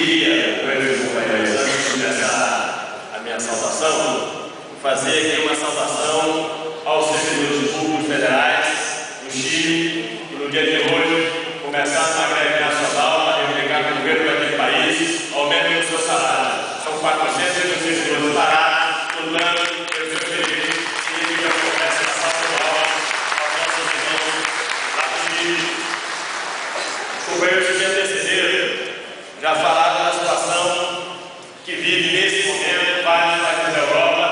queria, companheiros, antes de começar a minha saudação, fazer aqui uma saudação aos servidores públicos federais do Chile, que no dia de hoje começaram uma greve nacional para reivindicar que o governo daquele país aumente o seu salário. São 400 servidores parados, lutando pelo seu direito, e que eu começo a salvar aos nossos irmãos lá do Chile. Os companheiros que me antecederam já falaram da situação que vive nesse momento vários países da Europa,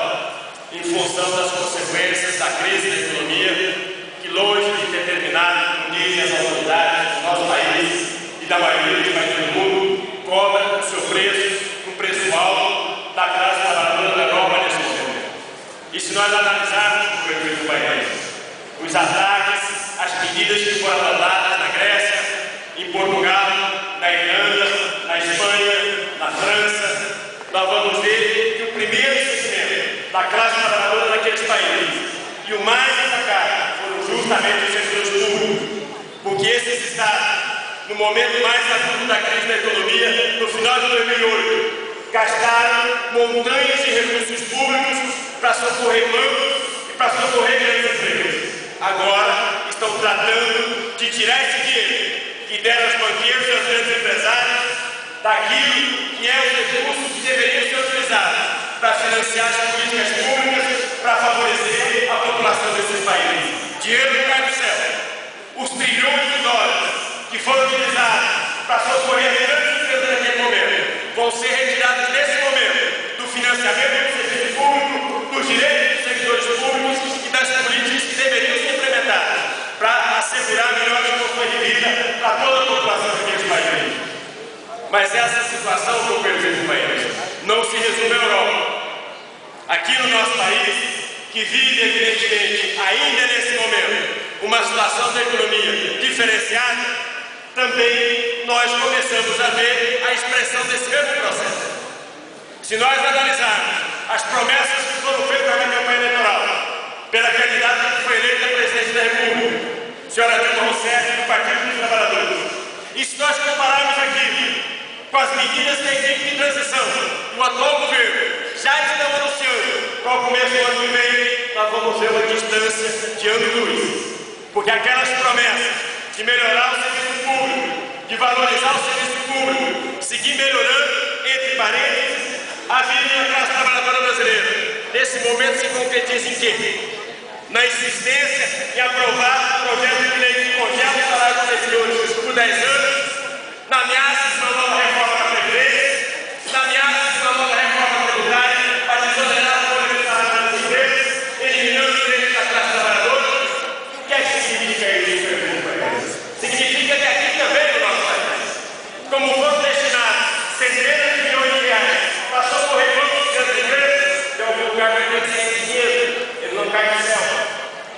em função das consequências da crise da economia, que longe de ter terminado, como dizem as autoridades do nosso país e da maioria dos países do mundo, cobra o seu preço, um preço alto da classe trabalhadora da Europa nesse momento. E se nós analisarmos, meus companheiros, os ataques, as medidas que foram adotadas na Grécia, em Portugal, na Irlanda, na Espanha, na França, nós vamos ver que o primeiro segmento da classe trabalhadora daqueles países e o mais atacado foram justamente os servidores públicos, porque esses estados, no momento mais agudo da crise da economia, no final de 2008, gastaram montanhas de recursos públicos para socorrer bancos e para socorrer grandes empresas. Agora estão tratando de tirar esse dinheiro que deram aos banqueiros e aos grandes empresários daquilo que é os recursos que deveriam ser utilizados para financiar as políticas públicas para favorecer a população desses países. Dinheiro que cai do céu. Os trilhões de dólares que foram utilizados para socorrer grandes empresas naquele momento vão ser retirados nesse momento do financiamento do serviço público, dos direitos dos servidores públicos e das políticas que deveriam ser implementadas para assegurar melhores condições de vida para toda a população daqueles países. Mas essa situação, companheiros e companheiras, não se resume à Europa. Aqui no nosso país, que vive, evidentemente, ainda nesse momento, uma situação da economia diferenciada, também nós começamos a ver a expressão desse mesmo processo. Se nós analisarmos as promessas que foram feitas na campanha eleitoral pela candidata que foi eleita presidente da República, a senhora Dilma Rousseff, do Partido dos Trabalhadores, e se nós compararmos aqui com as medidas que a equipe de transição do atual governo já estão anunciando para o começo do ano que vem, nós vamos ver uma distância de anos-luz. Porque aquelas promessas de melhorar o serviço público, de valorizar o serviço público, seguir melhorando, entre parênteses, a vida da classe trabalhadora brasileira, nesse momento se concretiza em quê? Na insistência em aprovar o projeto de lei que congela o salário dos servidores por 10 anos, na ameaça de uma nova reforma da Previdência, na ameaça de uma nova reforma tributária para desonerar a folha de salário das empresas, eliminando o direito da classe trabalhadora. O que é que significa isso, meus companheiros? Significa que aqui também no nosso país, como foram destinados centenas de milhões de reais para socorrer bancos e grandes empresas, em algum lugar vai ter que ser esse dinheiro, ele não cai no céu.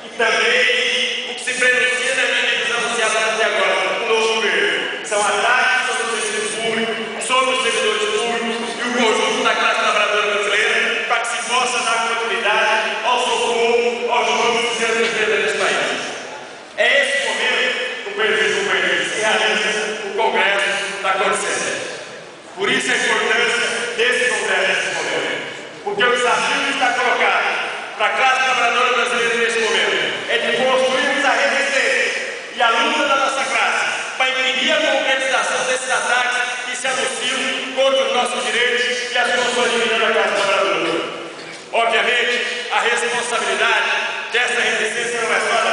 E também o que se prenuncia na medida anunciada até agora, o novo governo, são ataques sobre o serviço público, sobre os servidores públicos e o conjunto da classe trabalhadora brasileira, para que se possa dar continuidade ao socorro aos bancos e grandes empresas desse país. É esse momento, companheiros e companheiras, que se realiza o Congresso da Consciência. Por isso a importância desse Congresso nesse momento. Porque o desafio que está colocado para a classe trabalhadora brasileira nesse momento é de construirmos a resistência e a luta da nossa classe para impedir a concretização desses ataques que se anunciam contra os nossos direitos e as condições de vida da classe trabalhadora. Obviamente, a responsabilidade dessa resistência não é só da